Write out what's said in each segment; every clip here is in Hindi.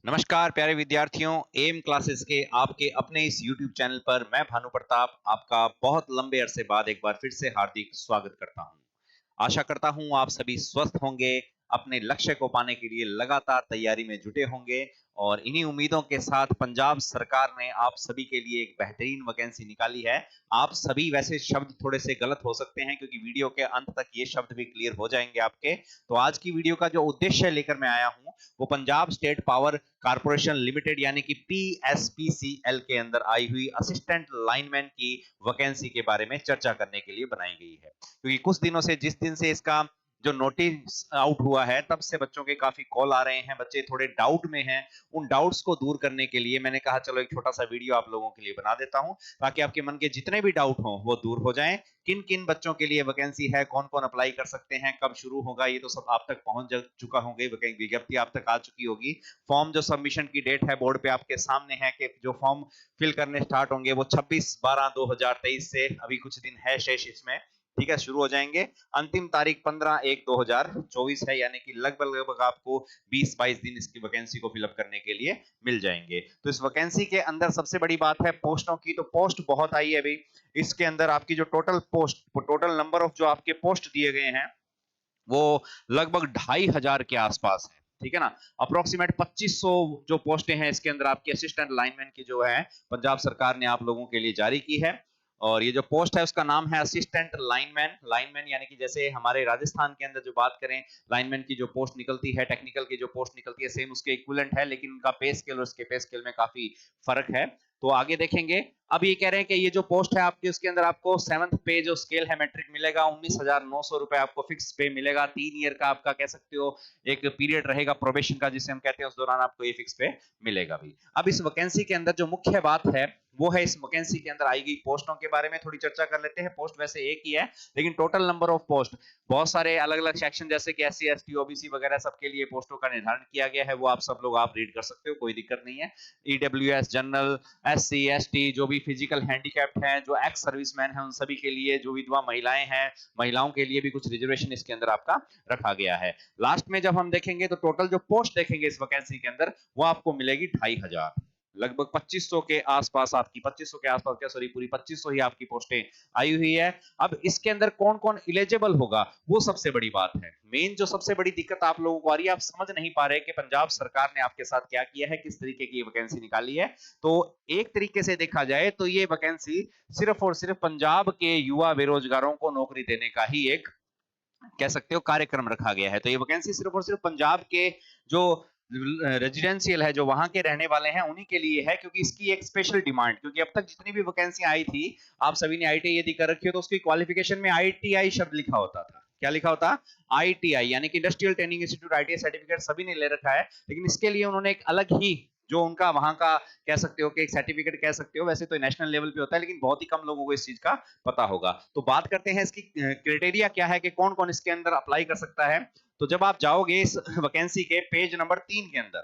नमस्कार प्यारे विद्यार्थियों, एम क्लासेस के आपके अपने इस YouTube चैनल पर मैं भानु प्रताप आपका बहुत लंबे अरसे बाद एक बार फिर से हार्दिक स्वागत करता हूं। आशा करता हूं आप सभी स्वस्थ होंगे, अपने लक्ष्य को पाने के लिए लगातार तैयारी में जुटे होंगे और इन्हीं उम्मीदों के साथ पंजाब सरकार ने आप सभी के लिए एक बेहतरीन वैकेंसी निकाली है। आप सभी वैसे शब्द थोड़े से गलत हो सकते हैं क्योंकि वीडियो के अंत तक ये शब्द भी क्लियर हो जाएंगे आपके। तो आज की वीडियो का जो उद्देश्य लेकर मैं आया हूं वो Punjab state power corporation limited यानी कि पीएसपीसीएल के अंदर आई हुई असिस्टेंट लाइनमैन की वैकेंसी के बारे में चर्चा करने के लिए बनाई गई है। क्योंकि कुछ दिनों से जिस दिन से इसका जो नोटिस आउट हुआ है तब से बच्चों के काफी कॉल आ रहे हैं, बच्चे थोड़े डाउट में हैं। उन डाउट्स को दूर करने के लिए मैंने कहा चलो एक छोटा सा वीडियो आप लोगों के लिए बना देता हूं ताकि आपके मन के जितने भी डाउट हो वो दूर हो जाएं। किन किन बच्चों के लिए वैकेंसी है, कौन कौन अप्लाई कर सकते हैं, कब शुरू होगा, ये तो सब आप तक पहुंच चुका होंगे, विज्ञप्ति आप तक आ चुकी होगी। फॉर्म जो सबमिशन की डेट है बोर्ड पे आपके सामने है कि जो फॉर्म फिल करने स्टार्ट होंगे वो 26/12/2023 से अभी कुछ दिन है शेष इसमें, ठीक है, शुरू हो जाएंगे। अंतिम तारीख 15/1/2024 है, यानी कि लगभग आपको 20-22 दिन इसकी वैकेंसी को फिलअप करने के लिए मिल जाएंगे। तो इस वैकेंसी के अंदर सबसे बड़ी बात है पोस्टों की, तो पोस्ट बहुत आई है अभी। इसके अंदर आपकी जो टोटल नंबर ऑफ जो आपके पोस्ट दिए गए हैं वो लगभग 2500 के आसपास है, ठीक है ना। अप्रोक्सीमेट 2500 जो पोस्टें हैं इसके अंदर आपकी असिस्टेंट लाइनमैन की जो है पंजाब सरकार ने आप लोगों के लिए जारी की है। और ये जो पोस्ट है उसका नाम है असिस्टेंट लाइनमैन। लाइनमैन यानी कि जैसे हमारे राजस्थान के अंदर जो बात करें लाइनमैन की जो पोस्ट निकलती है, टेक्निकल की जो पोस्ट निकलती है, सेम उसके इक्विवेलेंट है, लेकिन उनका पे स्केल और उसके पे स्केल में काफी फर्क है। तो आगे देखेंगे। अब ये कह रहे हैं कि ये जो पोस्ट है आपकी उसके अंदर आपको 7th पे जो स्केल है मैट्रिक मिलेगा, 19,900 रुपए आपको फिक्स पे मिलेगा। 3 ईयर का आपका कह सकते हो एक पीरियड रहेगा प्रोबेशन का जिसे हम कहते हैं, उस दौरान आपको ये फिक्स पे मिलेगा भी। अब इस वैकेंसी के अंदर जो मुख्य बात है वो है इस वैकेंसी के अंदर आई गई पोस्टों के बारे में थोड़ी चर्चा कर लेते हैं। पोस्ट वैसे एक ही है लेकिन टोटल नंबर ऑफ पोस्ट बहुत सारे अलग अलग सेक्शन जैसे कि एससी एसटी ओबीसी वगैरह सबके लिए पोस्टों का निर्धारण किया गया है, वो आप सब लोग आप रीड कर सकते हो, कोई दिक्कत नहीं है। ईडब्ल्यूएस जनरल, एससी एसटी, जो भी फिजिकल हैंडीकैप्ड हैं, जो एक्स सर्विसमैन हैं, उन सभी के लिए, जो विधवा महिलाएं हैं, महिलाओं के लिए भी कुछ रिजर्वेशन इसके अंदर आपका रखा गया है। लास्ट में जब हम देखेंगे तो टोटल जो पोस्ट देखेंगे इस वैकेंसी के अंदर वो आपको मिलेगी 2500, लगभग 2500 के आसपास आपकी, 2500 के आसपास क्या, सॉरी, पूरी 2500 ही आपकी पोस्टें आई हुई है। अब इसके अंदर कौन कौन इलिजिबल होगा वो सबसे बड़ी बात है। मेन जो सबसे बड़ी दिक्कत आप लोगों को आ रही है, आप समझ नहीं पा रहे कि पंजाब सरकार ने आपके साथ क्या किया है, किस तरीके की वैकेंसी निकाली है। तो एक तरीके से देखा जाए तो ये वैकेंसी सिर्फ और सिर्फ पंजाब के युवा बेरोजगारों को नौकरी देने का ही एक कह सकते हो कार्यक्रम रखा गया है। तो ये वैकेंसी सिर्फ और सिर्फ पंजाब के जो रेजिडेंशियल है, जो वहां के रहने वाले हैं, उन्हीं के लिए है, क्योंकि इसकी एक स्पेशल डिमांड, क्योंकि अब तक जितनी भी वैकेंसी आई थी आप सभी ने आईटीआई यदि कर रखी हो तो उसकी क्वालिफिकेशन में आईटीआई शब्द लिखा होता था। क्या लिखा होता? आईटीआई, यानी कि industrial training institute, ITI certificate सभी ने ले रखा है, लेकिन इसके लिए उन्होंने एक अलग ही जो उनका वहां का कह सकते हो कि एक सर्टिफिकेट कह सकते हो, वैसे तो नेशनल लेवल पे होता है लेकिन बहुत ही कम लोगों को इस चीज का पता होगा। तो बात करते हैं इसकी क्राइटेरिया क्या है कि कौन कौन इसके अंदर अप्लाई कर सकता है। तो जब आप जाओगे इस वैकेंसी के पेज नंबर 3 के अंदर,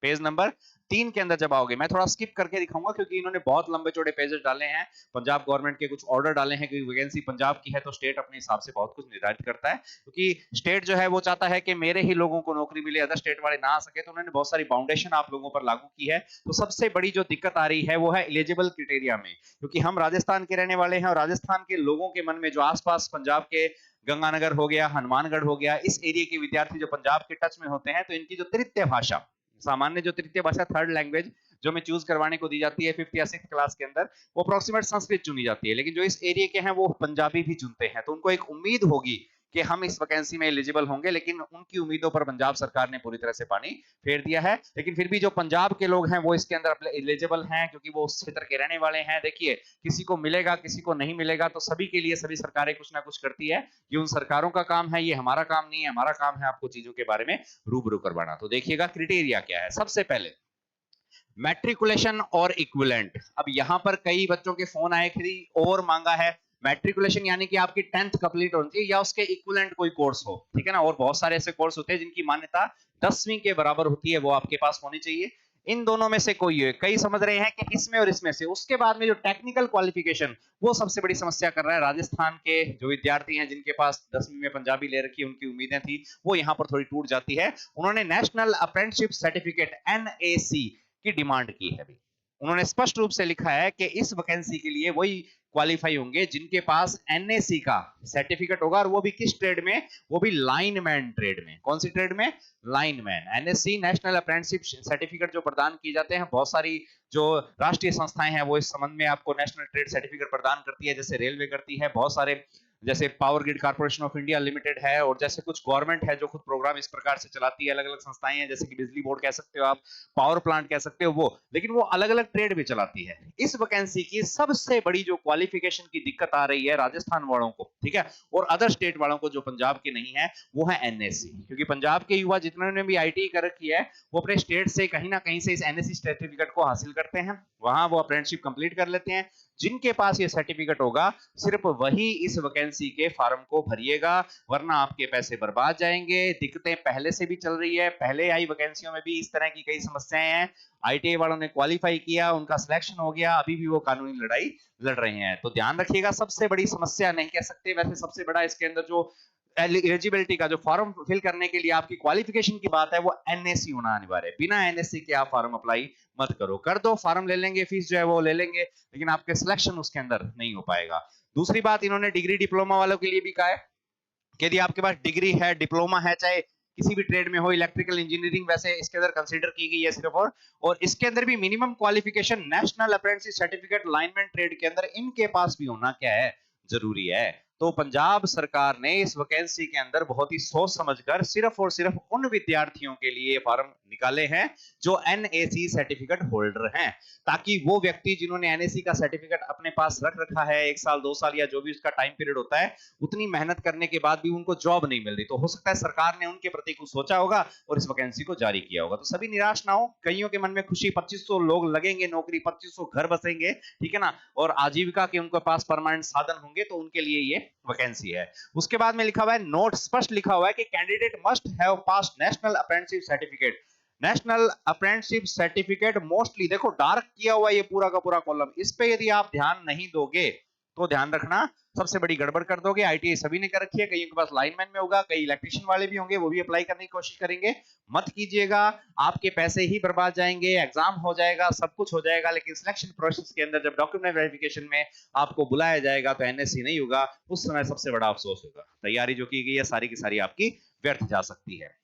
पेज नंबर 3 के अंदर जब आओगे, मैं थोड़ा स्किप करके दिखाऊंगा क्योंकि इन्होंने बहुत लंबे चौड़े पेजेस डाले हैं, पंजाब गवर्नमेंट के कुछ ऑर्डर डाले हैं, क्योंकि वैकेंसी पंजाब की है तो स्टेट अपने हिसाब से बहुत कुछ निर्धारित करता है, क्योंकि स्टेट जो है वो चाहता है कि मेरे ही लोगों को नौकरी मिले, अदर स्टेट वाले ना आ सके, तो उन्होंने बहुत सारी बाउंडेशन आप लोगों पर लागू की है। तो सबसे बड़ी जो दिक्कत आ रही है वो है एलिजिबल क्राइटेरिया में, क्योंकि हम राजस्थान के रहने वाले हैं और राजस्थान के लोगों के मन में जो आसपास पंजाब के गंगानगर हो गया, हनुमानगढ़ हो गया, इस एरिया के विद्यार्थी जो पंजाब के टच में होते हैं, तो इनकी जो तृतीय भाषा, सामान्य जो तृतीय भाषा, थर्ड लैंग्वेज जो में चूज करवाने को दी जाती है 5th या 6th क्लास के अंदर, वो अप्रोक्सीमेट संस्कृत चुनी जाती है, लेकिन जो इस एरिया के हैं वो पंजाबी भी चुनते हैं। तो उनको एक उम्मीद होगी कि हम इस वैकेंसी में एलिजिबल होंगे, लेकिन उनकी उम्मीदों पर पंजाब सरकार ने पूरी तरह से पानी फेर दिया है। लेकिन फिर भी जो पंजाब के लोग हैं वो इसके अंदर एलिजिबल हैं, क्योंकि वो उस क्षेत्र के रहने वाले हैं। देखिए, किसी को मिलेगा किसी को नहीं मिलेगा, तो सभी के लिए सभी सरकारें कुछ ना कुछ करती है, ये उन सरकारों का काम है, ये हमारा काम नहीं है। हमारा काम है आपको चीजों के बारे में रूबरू करवाना। तो देखिएगा क्राइटेरिया क्या है। सबसे पहले मैट्रिकुलेशन और इक्विवेलेंट। अब यहां पर कई बच्चों के फोन आए थे और मांगा है मैट्रिकुलेशन यानी कि आपकी 10th कंप्लीट होनी चाहिए या उसके इक्विवेलेंट कोई कोर्स हो, ठीक है ना। और बहुत सारे ऐसे कोर्स होते हैं जिनकी मान्यता 10वीं के बराबर होती है, वो आपके पास होनी चाहिए। इन दोनों में से कोई है, कई समझ रहे हैं कि इसमें और इसमें से। उसके बाद में जो टेक्निकल क्वालिफिकेशन, वो सबसे बड़ी समस्या कर रहा है। राजस्थान के जो विद्यार्थी हैं जिनके पास 10वीं में पंजाबी ले रखी, उनकी उम्मीदें थी वो यहाँ पर थोड़ी टूट जाती है। उन्होंने नेशनल अप्रेंटिसशिप सर्टिफिकेट NAC की डिमांड की है। उन्होंने स्पष्ट रूप से लिखा है कि इस वैकेंसी के लिए वही क्वालिफाई होंगे जिनके पास NAC का सर्टिफिकेट होगा, और वो भी किस ट्रेड में, वो भी लाइनमैन ट्रेड में। कौन सी ट्रेड में? Lineman. NAC national apprenticeship certificate जो प्रदान की जाते हैं, बहुत सारी जो राष्ट्रीय संस्थाएं हैं वो इस संबंध में आपको नेशनल ट्रेड सर्टिफिकेट प्रदान करती है, जैसे रेलवे करती है, बहुत सारे जैसे power grid corporation of India limited है, और जैसे कुछ गवर्नमेंट है जो खुद प्रोग्राम इस प्रकार से चलाती है। अलग अलग संस्थाएं हैं, जैसे कि बिजली बोर्ड कह सकते हो आप, पावर प्लांट कह सकते हो वो, लेकिन वो अलग अलग ट्रेड भी चलाती है। इस वैकेंसी की सबसे बड़ी जो क्वालिफिकेशन की दिक्कत आ रही है राजस्थान वालों को, ठीक है, और अदर स्टेट वालों को जो पंजाब के नहीं है, वो है NAC। क्योंकि पंजाब के युवा जिन्होंने भी ITI कर रखी है, वो अपने स्टेट से कहीं ना कहीं से इस NAC सर्टिफिकेट को हासिल करते हैं, वहां वो अप्रेंटिसशिप कंप्लीट कर लेते हैं। जिनके पास ये सर्टिफिकेट होगा, सिर्फ वही इस वैकेंसी के फॉर्म को भरिएगा, वरना आपके पैसे बर्बाद जाएंगे। दिक्कतें पहले से भी चल रही है, पहले आई वैकेंसियों में भी इस तरह की कई समस्याएं हैं। ITI वालों ने क्वालिफाई किया, उनका सिलेक्शन हो गया, अभी भी वो कानूनी लड़ाई लड़ रहे हैं। तो ध्यान रखिएगा, सबसे बड़ी समस्या नहीं कह सकते, वैसे सबसे बड़ा इसके अंदर जो एलिजिबिलिटी का जो फॉर्म फिल करने के लिए आपकी क्वालिफिकेशन की बात है, वो NAC होना अनिवार्य है। बिना NAC के आप फॉर्म अप्लाई मत करो। कर दो, फॉर्म ले लेंगे, फीस जो है वो ले लेंगे, लेकिन आपके सिलेक्शन उसके अंदर नहीं हो पाएगा। दूसरी बात, इन्होंने डिग्री डिप्लोमा वालों के लिए भी कहा है कि यदि आपके पास डिग्री है, डिप्लोमा है, चाहे किसी भी ट्रेड में हो, इलेक्ट्रिकल इंजीनियरिंग वैसे इसके अंदर कंसीडर की गई है सिर्फ, और इसके अंदर भी minimum qualification national apprentice certificate lineman trade के अंदर इनके पास भी होना क्या है, जरूरी है। तो पंजाब सरकार ने इस वैकेंसी के अंदर बहुत ही सोच समझकर सिर्फ और सिर्फ उन विद्यार्थियों के लिए फॉर्म निकाले हैं जो NAC सर्टिफिकेट होल्डर हैं, ताकि वो व्यक्ति जिन्होंने NAC का सर्टिफिकेट अपने पास रख रखा है 1 साल 2 साल या जो भी उसका टाइम पीरियड होता है, उतनी मेहनत करने के बाद भी उनको जॉब नहीं मिल रही, तो हो सकता है सरकार ने उनके प्रति कुछ सोचा होगा और इस वैकेंसी को जारी किया होगा। तो सभी निराश ना हो, कईयों के मन में खुशी, 2500 लोग लगेंगे नौकरी, 2500 घर बसेंगे, ठीक है ना, और आजीविका के उनके पास परमानेंट साधन होंगे, तो उनके लिए ये वैकेंसी है। उसके बाद में लिखा हुआ है, नोट स्पष्ट लिखा हुआ है कि candidate must have passed national apprenticeship certificate. National apprenticeship certificate mostly, देखो डार्क किया हुआ ये पूरा का पूरा कॉलम, इस पे यदि आप ध्यान नहीं दोगे तो ध्यान रखना सबसे बड़ी गड़बड़ कर दोगे। ITI सभी ने कर रखी है, कईयों के पास लाइनमैन में होगा, कई इलेक्ट्रिशियन वाले भी होंगे, वो भी अप्लाई करने की कोशिश करेंगे। मत कीजिएगा, आपके पैसे ही बर्बाद जाएंगे, एग्जाम हो जाएगा, सब कुछ हो जाएगा, लेकिन सिलेक्शन प्रोसेस के अंदर जब डॉक्यूमेंट वेरिफिकेशन में आपको बुलाया जाएगा तो NAC नहीं होगा, उस समय सबसे बड़ा अफसोस होगा। तैयारी जो की गई है सारी की सारी आपकी व्यर्थ जा सकती है।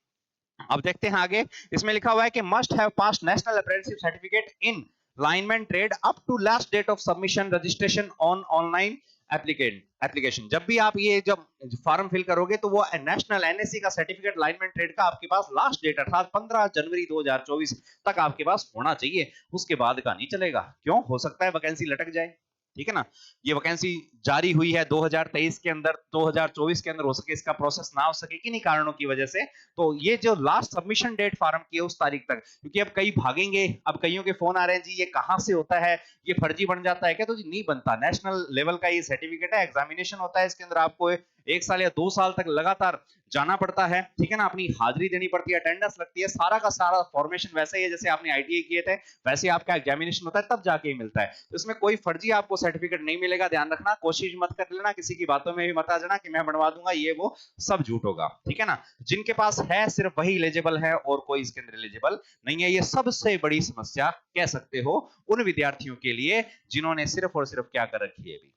अब देखते हैं आगे, इसमें लिखा हुआ है कि must have passed national apprenticeship certificate in lineman trade up to last date of submission registration on online application. जब भी आप ये जब फॉर्म फिल करोगे तो वो नेशनल NAC का सर्टिफिकेट लाइनमैन ट्रेड का आपके पास लास्ट डेट अर्थात 15 जनवरी 2024 तक आपके पास होना चाहिए, उसके बाद का नहीं चलेगा। क्यों? हो सकता है वैकेंसी लटक जाए, ठीक है ना। ये वैकेंसी जारी हुई है 2023 के अंदर, 2024 के अंदर हो सके इसका प्रोसेस ना हो सके किन्हीं कारणों की वजह से, तो ये जो लास्ट सबमिशन डेट फॉर्म की है उस तारीख तक, क्योंकि अब कई भागेंगे, अब कईयों के फोन आ रहे हैं, जी ये कहां से होता है, ये फर्जी बन जाता है क्या? तो जी नहीं बनता, नेशनल लेवल का ये सर्टिफिकेट है, एग्जामिनेशन होता है इसके अंदर, आपको 1 साल या 2 साल तक लगातार जाना पड़ता है, ठीक है ना, अपनी हाजिरी देनी पड़ती है, अटेंडेंस लगती है, सारा का सारा फॉर्मेशन वैसा ही है जैसे आपने ITI किए थे, वैसे आपका एग्जामिनेशन होता है, तब जाके मिलता है। तो इसमें कोई फर्जी आपको सर्टिफिकेट नहीं मिलेगा, ध्यान रखना, कोशिश मत कर लेना, किसी की बातों में भी मत आ जाना कि मैं बनवा दूंगा, ये वो सब झूठ होगा, ठीक है ना। जिनके पास है सिर्फ वही एलिजिबल है और कोई इसके अंदर एलिजिबल नहीं है। ये सबसे बड़ी समस्या कह सकते हो उन विद्यार्थियों के लिए जिन्होंने सिर्फ और सिर्फ क्या कर रखी है, अभी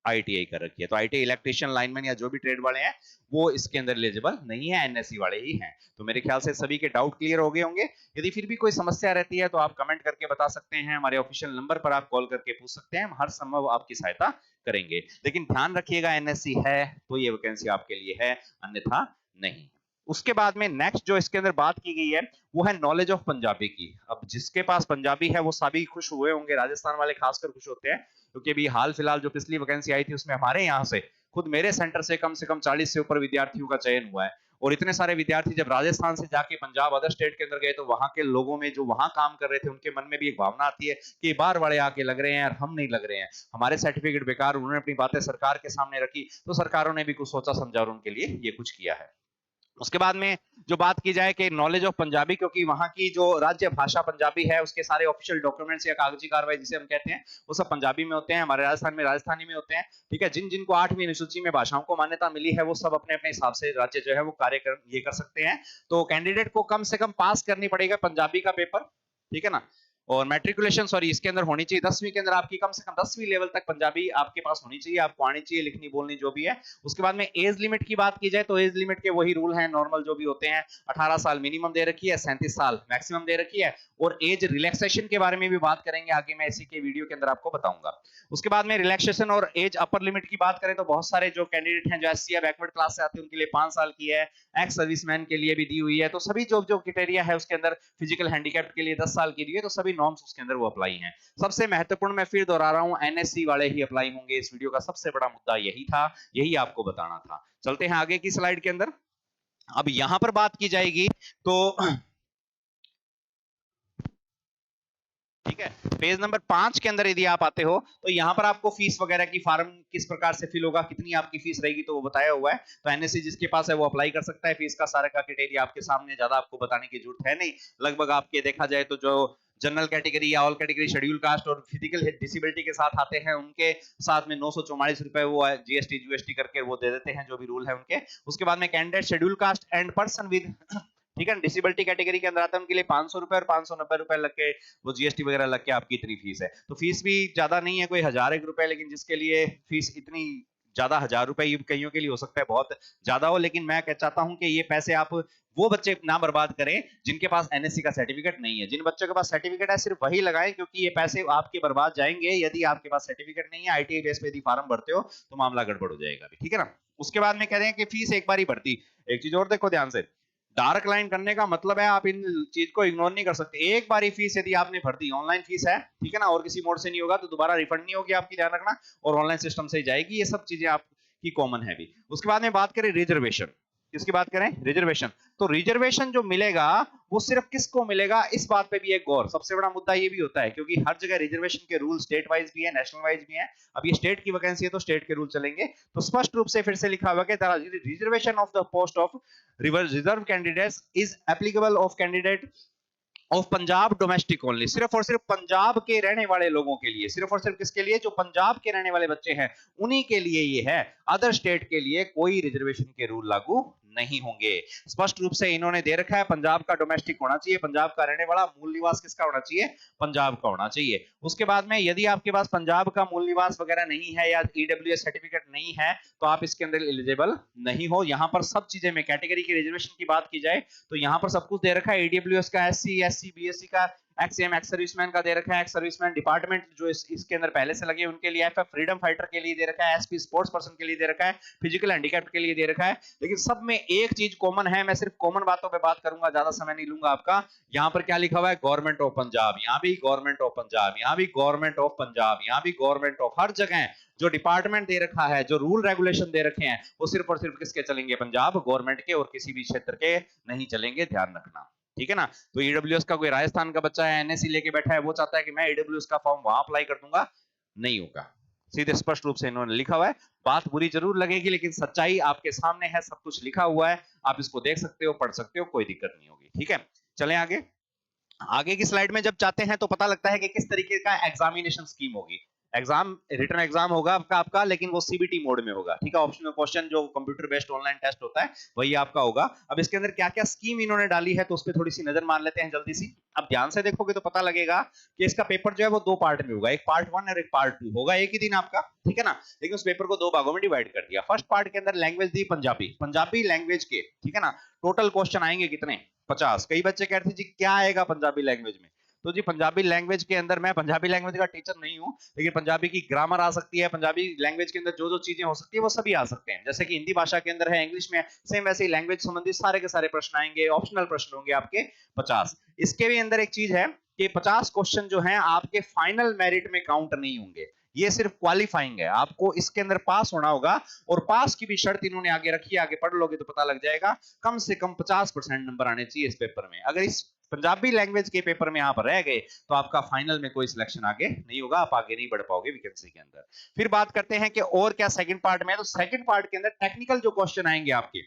ITI कर रखी है। तो ITI इलेक्ट्रिशियन, लाइनमैन या जो भी ट्रेड वाले हैं वो इसके अंदर एलिजिबल नहीं है, NAC वाले ही हैं। तो मेरे ख्याल से सभी के डाउट क्लियर हो गए होंगे। यदि फिर भी कोई समस्या रहती है तो आप कमेंट करके बता सकते हैं, हमारे ऑफिशियल नंबर पर आप कॉल करके पूछ सकते हैं, हम हर संभव आपकी सहायता करेंगे। लेकिन ध्यान रखिएगा, NAC है तो ये वैकेंसी आपके लिए है, अन्यथा नहीं। उसके बाद में नेक्स्ट जो इसके अंदर बात की गई है वो है नॉलेज ऑफ पंजाबी की। अब जिसके पास पंजाबी है वो सभी खुश हुए होंगे, राजस्थान वाले खासकर खुश होते हैं, क्योंकि अभी हाल फिलहाल जो पिछली वैकेंसी आई थी उसमें हमारे यहाँ से खुद मेरे सेंटर से कम 40 से ऊपर विद्यार्थियों का चयन हुआ है। और इतने सारे विद्यार्थी जब राजस्थान से जाके पंजाब अदर स्टेट के अंदर गए तो वहां के लोगों में जो वहां काम कर रहे थे उनके मन में भी एक भावना आती है कि बाहर वाले आके लग रहे हैं और हम नहीं लग रहे हैं, हमारे सर्टिफिकेट बेकार। उन्होंने अपनी बातें सरकार के सामने रखी तो सरकारों ने भी कुछ सोचा समझा और उनके लिए ये कुछ किया है। उसके बाद में जो बात की जाए कि नॉलेज ऑफ पंजाबी, क्योंकि वहां की जो राज्य भाषा पंजाबी है, उसके सारे ऑफिशियल डॉक्यूमेंट्स या कागजी कार्रवाई जिसे हम कहते हैं, वो सब पंजाबी में होते हैं। हमारे राजस्थान में राजस्थानी में होते हैं। ठीक है, जिन जिनको 8वीं अनुसूची में भाषाओं को मान्यता मिली है, वो सब अपने अपने हिसाब से राज्य जो है वो कार्य कर सकते हैं। तो कैंडिडेट को कम से कम पास करनी पड़ेगा पंजाबी का पेपर, ठीक है ना। और मैट्रिकुलेशन, सॉरी, इसके अंदर होनी चाहिए 10वीं के अंदर आपकी कम से कम 10वीं लेवल तक पंजाबी आपके पास होनी चाहिए, आपको आनी चाहिए, लिखनी बोलनी जो भी है। उसके बाद में एज लिमिट की बात की जाए तो एज लिमिट के वही रूल हैं नॉर्मल जो भी होते हैं। 18 साल मिनिमम दे रखी है, 37 साल मैक्सिमम दे रखी है। और एज रिलैक्सेशन के बारे में भी बात करेंगे आगे, मैं इसी के वीडियो के अंदर आपको बताऊंगा। उसके बाद में रिलैक्सेशन और एज अपर लिमिट की बात करें तो बहुत सारे जो कैंडिडेट हैं जो एससी या बैकवर्ड क्लास से आते हैं उनके लिए 5 साल की है, एक्स सर्विसमैन के लिए भी दी हुई है। तो सभी जो जो क्राइटेरिया है उसके अंदर, फिजिकल हैंडीकैप्ड के लिए 10 साल की दी है, तो सभी नॉर्म्स उसके अंदर वो अप्लाई हैं। सबसे महत्वपूर्ण, मैं फिर दोहरा रहा हूं, एनएससी वाले ही अप्लाई होंगे। इस वीडियो का सबसे बड़ा मुद्दा यही था, यही आपको बताना था। चलते हैं आगे की स्लाइड के अंदर। अब यहां पर बात की जाएगी तो ठीक है, पेज नंबर 5 के अंदर यदि आप आते हो तो यहाँ पर आपको फीस वगैरह की फार्म किस प्रकार से फिल होगा, कितनी आपकी फीस रहेगी, तो वो बताया हुआ है। तो एनएससी जिसके पास है वो अप्लाई कर सकता है। फीस का सारा का क्राइटेरिया आपके सामने, ज्यादा आपको बताने की जरूरत है नहीं। लगभग आपके देखा जाए तो जो जनरल कैटेगरी या ऑल कैटेगरी, शेड्यूल कास्ट और फिजिकल डिसेबिलिटी के साथ आते हैं, उनके साथ में 944 रुपए वो जीएसटी यूएसटी करके वो दे देते हैं, जो भी रूल है उनके। उसके बाद में candidate schedule caste and person with, ठीक है, डिसेबिलिटी कैटेगरी के अंदर आता है, उनके लिए 500 रुपए और 590 रुपए लग के वो जीएसटी वगैरह लग के आपकी इतनी फीस है। तो फीस भी ज्यादा नहीं है, कोई 1001 रुपए, लेकिन जिसके लिए फीस इतनी ज्यादा 1000 रुपए कईयों के लिए हो सकता है बहुत ज्यादा हो, लेकिन मैं चाहता हूं कि ये पैसे आप वो बच्चे ना बर्बाद करें जिनके पास एनएससी का सर्टिफिकेट नहीं है। जिन बच्चों के पास सर्टिफिकेट है सिर्फ वही लगाएं, क्योंकि ये पैसे आपके बर्बाद जाएंगे यदि आपके पास सर्टिफिकेट नहीं है। आईटीआई बेस पे यदि फॉर्म भरते हो तो मामला गड़बड़ हो जाएगा, ठीक है ना। उसके बाद में कह रहे हैं कि फीस एक बार ही भरती। एक चीज और देखो ध्यान से, डार्क लाइन करने का मतलब है आप इन चीज को इग्नोर नहीं कर सकते। एक बारी फीस यदि आपने भर दी, ऑनलाइन फीस है, ठीक है ना, और किसी मोड से नहीं होगा तो दोबारा रिफंड नहीं होगी आपकी, ध्यान रखना, और ऑनलाइन सिस्टम से ही जाएगी। ये सब चीजें आपकी कॉमन है भी। उसके बाद में बात करें रिजर्वेशन, किसकी बात करें, रिजर्वेशन। तो रिजर्वेशन जो मिलेगा वो सिर्फ किसको मिलेगा, इस बात पे भी एक गौर। सबसे बड़ा मुद्दा ये भी होता है क्योंकि हर जगह रिजर्वेशन के रूल स्टेट वाइज भी है, नेशनल वाइज भी है। अब ये स्टेट की वैकेंसी है तो स्टेट के रूल चलेंगे। तो स्पष्ट रूप से फिर से लिखा हुआ है कि reservation of the post of reserve candidates is applicable of candidate of Punjab domestic only. सिर्फ और सिर्फ पंजाब के रहने वाले लोगों के लिए, सिर्फ और सिर्फ किसके लिए, जो पंजाब के रहने वाले बच्चे हैं उन्हीं के लिए ये है। अदर स्टेट के लिए कोई रिजर्वेशन के रूल लागू नहीं होंगे। स्पष्ट रूप से इन्होंने दे रखा है, पंजाब का डोमेस्टिक होना चाहिए, पंजाब का रहने वाला, मूल निवास किसका होना चाहिए, पंजाब का होना चाहिए। उसके बाद में यदि आपके पास पंजाब का मूल निवास वगैरह नहीं है या ईडब्ल्यूएस सर्टिफिकेट नहीं है तो आप इसके अंदर एलिजिबल नहीं हो। यहां पर सब चीजें में कैटेगरी की रिजर्वेशन की बात की जाए तो यहां पर सब कुछ दे रखा है। ईडब्ल्यूएस का, एससी, एससी, बीएससी का, एक्सएम, एक्स सर्विसमैन का दे रखा है। एक्स सर्विसमैन डिपार्टमेंट जो इसके अंदर पहले से लगे उनके लिए, एफएफ फ्रीडम फाइटर के लिए दे रखा है, एसपी स्पोर्ट्स पर्सन के लिए दे रखा है, फिजिकल हैंडीकैप्ड के लिए दे रखा है। लेकिन सब में एक चीज कॉमन है, मैं सिर्फ कॉमन बातों पे बात करूंगा, ज्यादा समय नहीं लूंगा आपका। यहां पर क्या लिखा हुआ है, गवर्नमेंट ऑफ पंजाब, यहां भी गवर्नमेंट ऑफ पंजाब, यहां भी गवर्नमेंट ऑफ पंजाब, यहां भी गवर्नमेंट ऑफ, हर जगह जो डिपार्टमेंट दे रखा है, जो रूल रेगुलेशन दे रखे हैं, वो सिर्फ और सिर्फ किसके चलेंगे, पंजाब गवर्नमेंट के, और किसी भी क्षेत्र के नहीं चलेंगे, ध्यान रखना, ठीक है ना। तो ईडब्ल्यूएस का कोई राजस्थान का बच्चा है, एनएससी लेके बैठा है, वो चाहता है कि मैं ईडब्ल्यूएस का फॉर्म वहां अप्लाई कर दूंगा, नहीं होगा। सीधे स्पष्ट रूप से इन्होंने लिखा हुआ है। बात बुरी जरूर लगेगी लेकिन सच्चाई आपके सामने है, सब कुछ लिखा हुआ है, आप इसको देख सकते हो, पढ़ सकते हो, कोई दिक्कत नहीं होगी, ठीक है। चलें आगे। आगे की स्लाइड में जब जाते हैं तो पता लगता है कि किस तरीके का एग्जामिनेशन स्कीम होगी। एग्जाम, रिटर्न एग्जाम होगा आपका, लेकिन वो सीबीटी मोड में होगा, ठीक है। ऑप्शनल क्वेश्चन जो कंप्यूटर बेस्ड ऑनलाइन टेस्ट होता है वही आपका होगा। अब इसके अंदर क्या क्या स्कीम इन्होंने डाली है तो उस पर थोड़ी सी नजर मार लेते हैं जल्दी सी। अब ध्यान से देखोगे तो पता लगेगा कि इसका पेपर जो है वो 2 पार्ट में होगा, एक पार्ट 1 और एक पार्ट 2 होगा, एक ही दिन आपका, ठीक है ना। लेकिन उस पेपर को 2 भागों में डिवाइड कर दिया। फर्स्ट पार्ट के अंदर लैंग्वेज दी पंजाबी, पंजाबी लैंग्वेज के, ठीक है ना। टोटल क्वेश्चन आएंगे कितने, 50। कई बच्चे कहते हैं जी क्या आएगा पंजाबी लैंग्वेज में, तो जी पंजाबी लैंग्वेज के अंदर, मैं पंजाबी लैंग्वेज का टीचर नहीं हूं, लेकिन पंजाबी की ग्रामर आ सकती है, पंजाबी लैंग्वेज के अंदर जो जो चीजें हो सकती है वो सभी आ सकते हैं। जैसे कि हिंदी भाषा के अंदर है, इंग्लिश में सेम वैसे ही लैंग्वेज संबंधित सारे के सारे प्रश्न आएंगे। ऑप्शनल प्रश्न होंगे आपके 50। इसके भी अंदर एक चीज है कि 50 क्वेश्चन जो है आपके फाइनल मेरिट में काउंट नहीं होंगे, ये सिर्फ क्वालिफाइंग है, आपको इसके अंदर पास होना होगा। और पास की भी शर्त इन्होंने आगे रखी है, आगे पढ़ लोगे तो पता लग जाएगा, कम से कम 50% नंबर आने चाहिए इस पेपर में। अगर इस पंजाबी लैंग्वेज के पेपर में आप रह गए तो आपका फाइनल में कोई सिलेक्शन आगे नहीं होगा, आप आगे नहीं बढ़ पाओगे वैकेंसी के अंदर। फिर बात करते हैं कि और क्या सेकंड पार्ट में है। तो सेकंड पार्ट के अंदर टेक्निकल जो क्वेश्चन आएंगे आपके,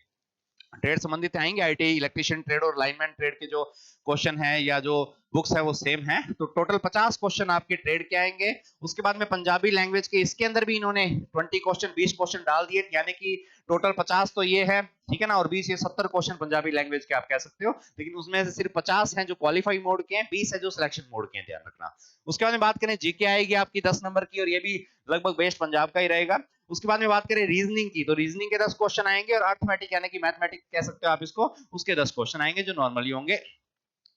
ट्रेड संबंधित आएंगे, आईटीआई इलेक्ट्रीशियन ट्रेड और लाइनमैन ट्रेड के जो क्वेश्चन है या जो बुक्स है वो सेम है। तो टोटल 50 क्वेश्चन आपके ट्रेड के आएंगे। उसके बाद में पंजाबी लैंग्वेज के इसके अंदर भी इन्होंने 20 क्वेश्चन डाल दिए, यानी कि टोटल 50 तो ये है, ठीक है ना, और 20 ये 70 क्वेश्चन पंजाबी लैंग्वेज के आप कह सकते हो, लेकिन उसमें से सिर्फ 50 हैं जो क्वालिफाई मोड के हैं, 20 है जो सिलेक्शन मोड के हैं, ध्यान रखना। उसके बाद में बात करें जीके आएगी आपकी 10 नंबर की, और ये भी लगभग बेस्ट पंजाब का ही रहेगा। उसके बाद में बात करें रीजनिंग की, तो रीजनिंग के 10 क्वेश्चन आएंगे, और अर्थमेटिक यानी कि मैथमेटिक्स कह सकते हो आप इसको, उसके 10 क्वेश्चन आएंगे जो नॉर्मली होंगे।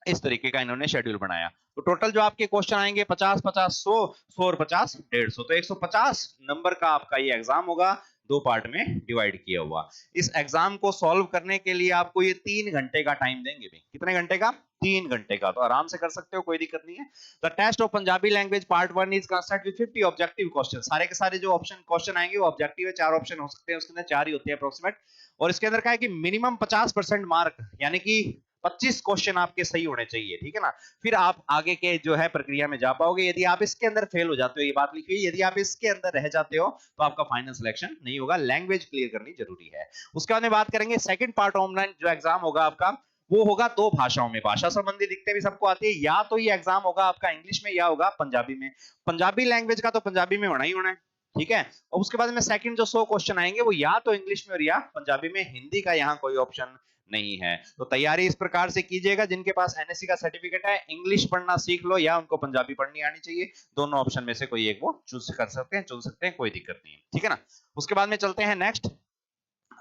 इस तरीके का इन्होंने शेड्यूल बनाया। तो टोटल जो आपके क्वेश्चन आएंगे 50 50 100 100 और 50 150, तो 150 नंबर का आपका ये एग्जाम होगा, दो पार्ट में डिवाइड किया हुआ। इस एग्जाम को सॉल्व करने के लिए आपको ये 3 घंटे का टाइम देंगे भी। कितने घंटे का? 3 घंटे का। तो आराम से कर सकते हो, कोई दिक्कत नहीं है। The test of Punjabi language part 1 is construct with 50 objective question. सारे के सारे जो ऑप्शन क्वेश्चन आएंगे वो ऑब्जेक्टिव है, 4 ऑप्शन हो सकते हैं, उसके अंदर 4 ही होते हैं अप्रोक्सीमेट। और इसके अंदर क्या है कि मिनिमम 50% मार्क, यानी कि 25 क्वेश्चन आपके सही होने चाहिए, ठीक है ना, फिर आप आगे के जो है प्रक्रिया में जा पाओगे। यदि आप इसके अंदर फेल हो जाते हो, ये बात लिखी हुई, यदि आप इसके अंदर रह जाते हो तो आपका फाइनल सिलेक्शन नहीं होगा। लैंग्वेज क्लियर करनी जरूरी है। उसके बाद में बात करेंगे सेकंड पार्ट ऑनलाइन जो एग्जाम होगा आपका, वो होगा 2 भाषाओं में। भाषा संबंधी दिखते भी सबको आती है, या तो ये एग्जाम होगा आपका इंग्लिश में या होगा पंजाबी में। पंजाबी लैंग्वेज का तो पंजाबी में होना ही होना है, ठीक है। और उसके बाद में सेकंड जो 100 क्वेश्चन आएंगे वो या तो इंग्लिश में और या पंजाबी में, हिंदी का यहाँ कोई ऑप्शन नहीं है। तो तैयारी इस प्रकार से कीजिएगा, जिनके पास एनएससी का सर्टिफिकेट है, इंग्लिश पढ़ना सीख लो या उनको पंजाबी पढ़नी आनी चाहिए, दोनों ऑप्शन में से कोई एक वो चूज कर सकते हैं, चुन सकते हैं, कोई दिक्कत नहीं है, ठीक है ना। उसके बाद में चलते हैं नेक्स्ट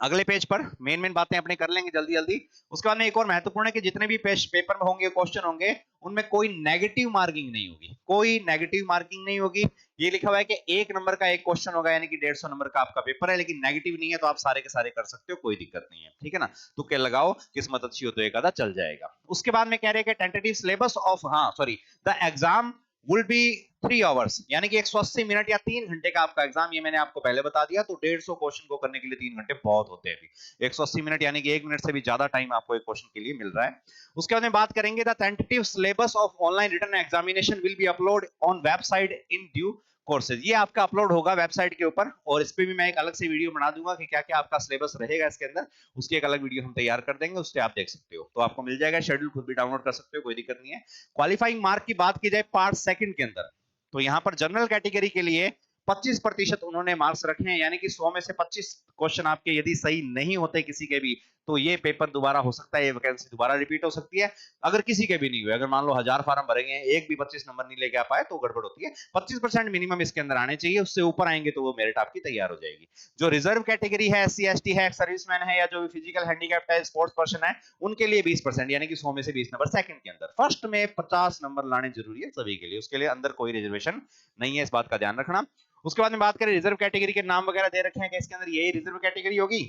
अगले पेज पर, मेन बातें अपने कर लेंगे जल्दी जल्दी। उसके बाद में एक और महत्वपूर्ण है कि जितने भी पेपर में होंगे, क्वेश्चन होंगे, उनमें कोई नेगेटिव मार्किंग नहीं होगी, कोई नेगेटिव मार्किंग नहीं होगी। ये लिखा हुआ है कि 1 नंबर का एक क्वेश्चन होगा, यानी कि 150 नंबर का आपका पेपर है, लेकिन नेगेटिव नहीं है, तो आप सारे के सारे कर सकते हो, कोई दिक्कत नहीं है, ठीक है ना। तुक्के लगाओ, किस्मत अच्छी हो तो एक आधा चल जाएगा। उसके बाद में कह रहे हैं कि टेंटेटिव सिलेबस ऑफ, हाँ sorry, the exam will be 3 hours, यानी कि 180 मिनट या 3 घंटे का आपका एग्जाम, ये मैंने आपको पहले बता दिया। तो 150 क्वेश्चन को करने के लिए 3 घंटे बहुत होते हैं अभी। 180 मिनट यानी कि 1 मिनट से भी ज्यादा टाइम आपको एक क्वेश्चन के लिए मिल रहा है। उसके बाद में बात करेंगे the tentative syllabus of online written examination will be upload on website in due courses. ये आपका अपलोड होगा वेबसाइट के ऊपर, और इस पे भी मैं एक अलग से वीडियो बना दूंगा कि क्या क्या आपका सिलेबस रहेगा इसके अंदर, उसकी एक अलग वीडियो हम तैयार कर देंगे, उससे आप देख सकते हो। तो आपको मिल जाएगा शेड्यूल, खुद भी डाउनलोड कर सकते हो, कोई दिक्कत नहीं है। क्वालिफाइंग मार्क की बात की जाए पार्ट सेकंड के अंदर, तो यहां पर जनरल कैटेगरी के लिए 25% उन्होंने मार्क्स रखे हैं, यानी कि 100 में से 25 क्वेश्चन आपके यदि सही नहीं होते किसी के भी, तो ये पेपर दोबारा हो सकता है, ये वैकेंसी दोबारा रिपीट हो सकती है। अगर किसी के भी नहीं हुए, अगर मान लो 1000 फार्म भरेंगे, एक भी 25 नंबर नहीं लेके आ पाए, तो गड़बड़ होती है। 25% मिनिमम इसके अंदर आने चाहिए, उससे ऊपर आएंगे तो वो मेरिट आपकी तैयार हो जाएगी। जो रिजर्व कैटेगरी है, SC ST है, सर्विसमैन है, या जो फिजिकल हैंडीकैप्ट है, स्पोर्ट्स पर्सन है, उनके लिए 20%, यानी कि 100 में से 20 नंबर सेकंड के अंदर। फर्स्ट में 50 नंबर लाने जरूरी है सभी के लिए, उसके लिए अंदर कोई रिजर्वेशन नहीं है, इस बात का ध्यान रखना। उसके बाद में बात करें रिजर्व कैटेगरी के नाम वगैरह दे रखे हैं कि इसके अंदर यही रिजर्व कैटेगरी होगी,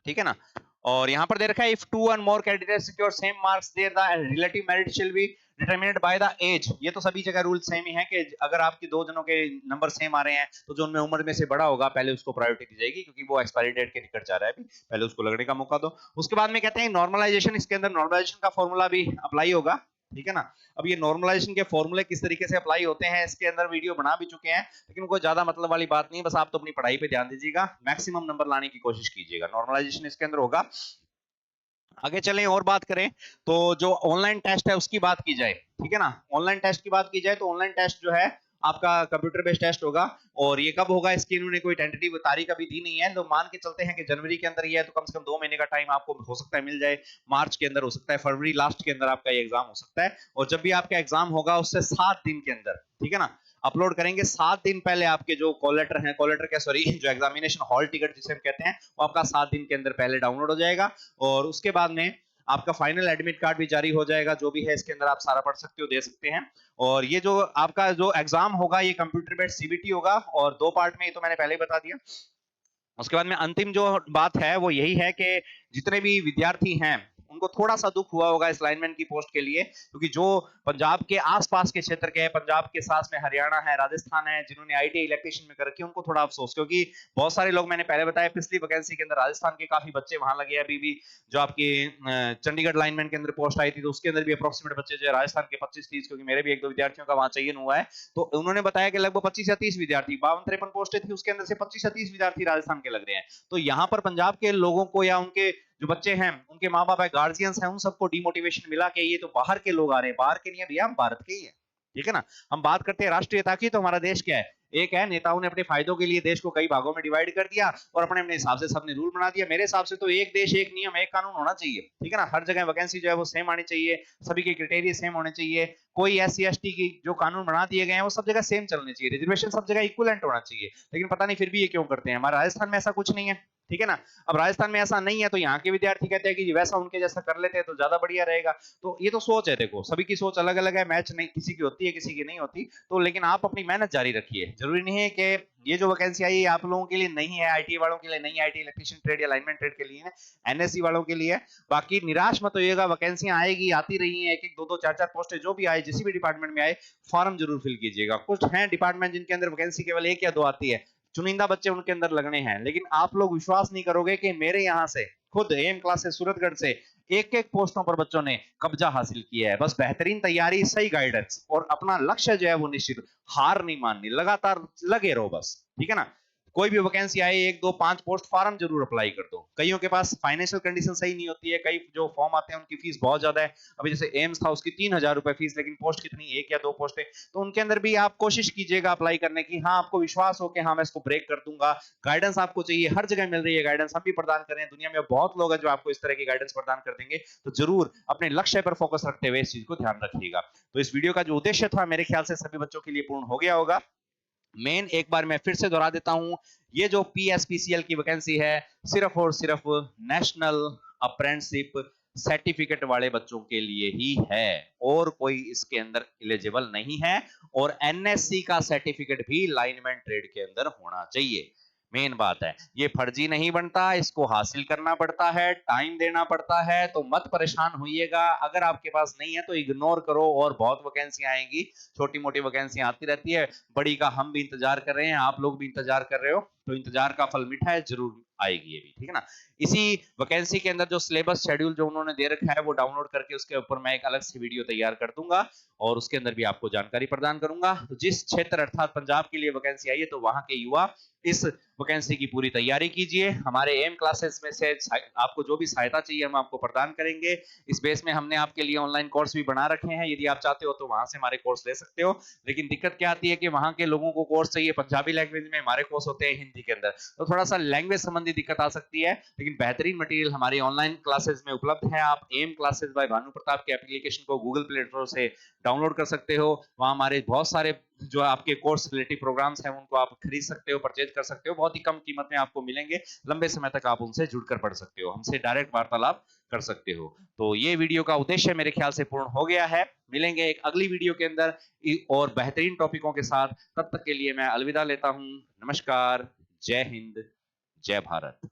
ठीक है ना। और यहां पर दे रखा है if 2 and more candidates secure same marks there the relative merit shall be determined by the age। ये तो सभी जगह रूल सेम ही है कि अगर आपके दो जनों के नंबर सेम आ रहे हैं तो जो उनमें उम्र में से बड़ा होगा पहले उसको प्रायोरिटी दी जाएगी, क्योंकि वो एक्सपायरी डेट के निकट जा रहा है अभी, पहले उसको लगने का मौका दो। उसके बाद में कहते हैं नॉर्मलाइजेशन, इसके अंदर नॉर्मलाइजेशन का फॉर्मूला भी अप्लाई होगा, ठीक है ना। अब ये नॉर्मलाइजेशन के फॉर्मूले किस तरीके से अप्लाई होते हैं इसके अंदर वीडियो बना भी चुके हैं, लेकिन कोई ज्यादा मतलब वाली बात नहीं है, बस आप तो अपनी पढ़ाई पे ध्यान दीजिएगा, मैक्सिमम नंबर लाने की कोशिश कीजिएगा। नॉर्मलाइजेशन इसके अंदर होगा। आगे चलें और बात करें, तो जो ऑनलाइन टेस्ट है उसकी बात की जाए, ठीक है ना, ऑनलाइन टेस्ट की बात की जाए, तो ऑनलाइन टेस्ट जो है आपका कंप्यूटर बेस्ड टेस्ट होगा। और ये कब होगा इसकी इन्होंने कोई टेंटेटिव तारीख अभी दी नहीं है, तो मान के चलते हैं कि जनवरी के अंदर ये है, तो कम से कम 2 महीने का टाइम आपको हो सकता है मिल जाए। मार्च के अंदर हो सकता है, फरवरी लास्ट के अंदर आपका ये एग्जाम हो सकता है। और जब भी आपका एग्जाम होगा उससे 7 दिन के अंदर, ठीक है ना, अपलोड करेंगे। 7 दिन पहले आपके जो कॉल लेटर है, कॉल लेटर क्या सॉरी जो एग्जामिनेशन हॉल टिकट जिसे हम कहते हैं, वो आपका 7 दिन के अंदर पहले डाउनलोड हो जाएगा। और उसके बाद में आपका फाइनल एडमिट कार्ड भी जारी हो जाएगा, जो भी है इसके अंदर आप सारा पढ़ सकते हो, दे सकते हैं। और ये जो आपका जो एग्जाम होगा ये कंप्यूटर बेस्ड सीबीटी होगा, और 2 पार्ट में, ये तो मैंने पहले ही बता दिया। उसके बाद में अंतिम जो बात है वो यही है कि जितने भी विद्यार्थी हैं उनको थोड़ा सा दुख हुआ होगा इस लाइनमैन की पोस्ट के लिए, क्योंकि जो पंजाब के आसपास के क्षेत्र के हैं, पंजाब के साथ में हरियाणा है, राजस्थान है, जिन्होंने आईटीआई इलेक्ट्रीशियन में कर रखी है, उनको थोड़ा अफसोस, क्योंकि बहुत सारे लोग, मैंने पहले बताया, पिछली वैकेंसी के अंदर राजस्थान के काफी बच्चे वहां लगे हैं। अभी भी जो आपकी चंडीगढ़ लाइनमैन के अंदर पोस्ट आई थी, तो उसके अंदर भी अप्रोक्सीमेट बच्चे जो राजस्थान के 25-30, क्योंकि मेरे भी 1-2 विद्यार्थियों का वहां चयन हुआ है, तो उन्होंने बताया कि लगभग 25 या 30 विद्यार्थी, 52-53 पोस्टें थी, उसके अंदर से 25 या 30 विद्यार्थी राजस्थान के लग रहे हैं। तो यहाँ पर पंजाब के लोगों को या उनके जो बच्चे हैं उनके माँ बाप है, गार्जियंस हैं, उन सबको डिमोटिवेशन मिला कि ये तो बाहर के लोग आ रहे हैं, बाहर के नहीं है भैया, हम भारत के ही है। ठीक है ना। हम बात करते हैं राष्ट्रीयता की, तो हमारा देश क्या है, एक है, नेताओं ने अपने फायदों के लिए देश को कई भागों में डिवाइड कर दिया और अपने अपने हिसाब से सबने रूल बना दिया। मेरे हिसाब से तो एक देश एक नियम एक कानून होना चाहिए। ठीक है ना। हर जगह वैकेंसी जो है वो सेम आनी चाहिए, सभी के क्राइटेरिया सेम होने चाहिए। कोई SC ST की जो कानून बना दिए गए हैं वो सब जगह सेम चलने चाहिए, रिजर्वेशन सब जगह इक्वलेंट होना चाहिए। लेकिन पता नहीं फिर भी ये क्यों करते हैं। हमारे राजस्थान में ऐसा कुछ नहीं है। ठीक है ना। अब राजस्थान में ऐसा नहीं है तो यहाँ के विद्यार्थी कहते हैं कि वैसा उनके जैसा कर लेते हैं तो ज्यादा बढ़िया रहेगा। तो ये तो सोच है, देखो सभी की सोच अलग अलग है, मैच नहीं किसी की होती है किसी की नहीं होती। तो लेकिन आप अपनी मेहनत जारी रखिए। जरूरी नहीं है कि ये जो वैकेंसी आई है आप लोगों के लिए नहीं है, IT वालों के लिए नहीं है, IT इलेक्ट्रीशियन ट्रेड या लाइनमैन ट्रेड के लिए है, NSC वालों के लिए है। बाकी निराश मत होइएगा, वैकेंसियां आएगी, आती रही हैं, एक एक दो दो चार चार पोस्टें जो भी आए, जिस भी डिपार्टमेंट में आए, फॉर्म जरूर फिल कीजिएगा। कुछ हैं डिपार्टमेंट जिनके अंदर वैकेंसी केवल 1 या 2 आती है, चुनिंदा बच्चे उनके अंदर लगने हैं। लेकिन आप लोग विश्वास नहीं करोगे कि मेरे यहाँ से खुद एम क्लासेस सूरतगढ़ से एक एक पोस्टों पर बच्चों ने कब्जा हासिल किया है। बस बेहतरीन तैयारी, सही गाइडेंस और अपना लक्ष्य जो है वो निश्चित, हार नहीं माननी, लगातार लगे रहो बस। ठीक है ना। कोई भी वैकेंसी आए, 1 2 5 पोस्ट, फॉर्म जरूर अप्लाई कर दो। कईयों के पास फाइनेंशियल कंडीशन सही नहीं होती है, कई जो फॉर्म आते हैं उनकी फीस बहुत ज्यादा है। अभी जैसे एम्स था उसकी 3,000 रुपए फीस, लेकिन पोस्ट कितनी, 1 या 2 पोस्ट है। तो उनके अंदर भी आप कोशिश कीजिएगा अप्लाई करने की। हाँ, आपको विश्वास हो कि हाँ मैं इसको ब्रेक कर दूंगा। गाइडेंस आपको चाहिए, हर जगह मिल रही है गाइडेंस, हम भी प्रदान करें। दुनिया में बहुत लोग हैं जो आपको इस तरह की गाइडेंस प्रदान कर देंगे। तो जरूर अपने लक्ष्य पर फोकस रखते हुए इस चीज को ध्यान रखिएगा। तो इस वीडियो का जो उद्देश्य था मेरे ख्याल से सभी बच्चों के लिए पूर्ण हो गया होगा। मेन एक बार मैं फिर से दोहरा देता हूं, ये जो PSPCL की वैकेंसी है सिर्फ और सिर्फ नेशनल अप्रेंटिसशिप सर्टिफिकेट वाले बच्चों के लिए ही है, और कोई इसके अंदर एलिजिबल नहीं है। और NSC का सर्टिफिकेट भी लाइनमैन ट्रेड के अंदर होना चाहिए। मेन बात है, ये फर्जी नहीं बनता, इसको हासिल करना पड़ता है, टाइम देना पड़ता है। तो मत परेशान होइएगा, अगर आपके पास नहीं है तो इग्नोर करो, और बहुत वैकेंसी आएंगी, छोटी मोटी वैकेंसी आती रहती है, बड़ी का हम भी इंतजार कर रहे हैं, आप लोग भी इंतजार कर रहे हो, तो इंतजार का फल मीठा है, जरूर आएगी ये भी। ठीक है ना। इसी वैकेंसी के अंदर जो सिलेबस शेड्यूल जो उन्होंने दे रखा है वो डाउनलोड करके उसके ऊपर मैं एक अलग से वीडियो तैयार कर दूंगा और उसके अंदर भी आपको जानकारी प्रदान करूंगा। तो जिस क्षेत्र अर्थात पंजाब के लिए वैकेंसी आई है तो वहां के युवा इस वैकेंसी की पूरी तैयारी कीजिए। हमारे एम क्लासेस में से आपको जो भी सहायता चाहिए हम आपको प्रदान करेंगे। इस बेस में हमने आपके लिए ऑनलाइन कोर्स भी बना रखे हैं, यदि आप चाहते हो तो वहां से हमारे कोर्स ले सकते हो। लेकिन दिक्कत क्या आती है कि वहां के लोगों को कोर्स चाहिए पंजाबी लैंग्वेज में, हमारे कोर्स होते हैं हिंदी के अंदर, तो थोड़ा सा लैंग्वेज संबंधी दिक्कत आ सकती है। लेकिन बेहतरीन मटेरियल हमारी ऑनलाइन क्लासेस में उपलब्ध है। आप M classes by Bhanu Pratap के एप्लीकेशन को गूगल प्ले स्टोर से डाउनलोड कर सकते हो। वहां हमारे बहुत सारे जो आपके कोर्स रिलेटेड प्रोग्राम्स हैं उनको आप खरीद सकते हो, परचेज कर सकते हो, बहुत ही कम कीमत में आपको मिलेंगे। लंबे समय तक आप उनसे जुड़कर पढ़ सकते हो, हमसे डायरेक्ट वार्तालाप कर सकते हो। तो ये वीडियो का उद्देश्य मेरे ख्याल से पूर्ण हो गया है। मिलेंगे एक अगली वीडियो के अंदर और बेहतरीन टॉपिकों के साथ। तब तक के लिए मैं अलविदा लेता हूं। नमस्कार, जय हिंद, जय भारत।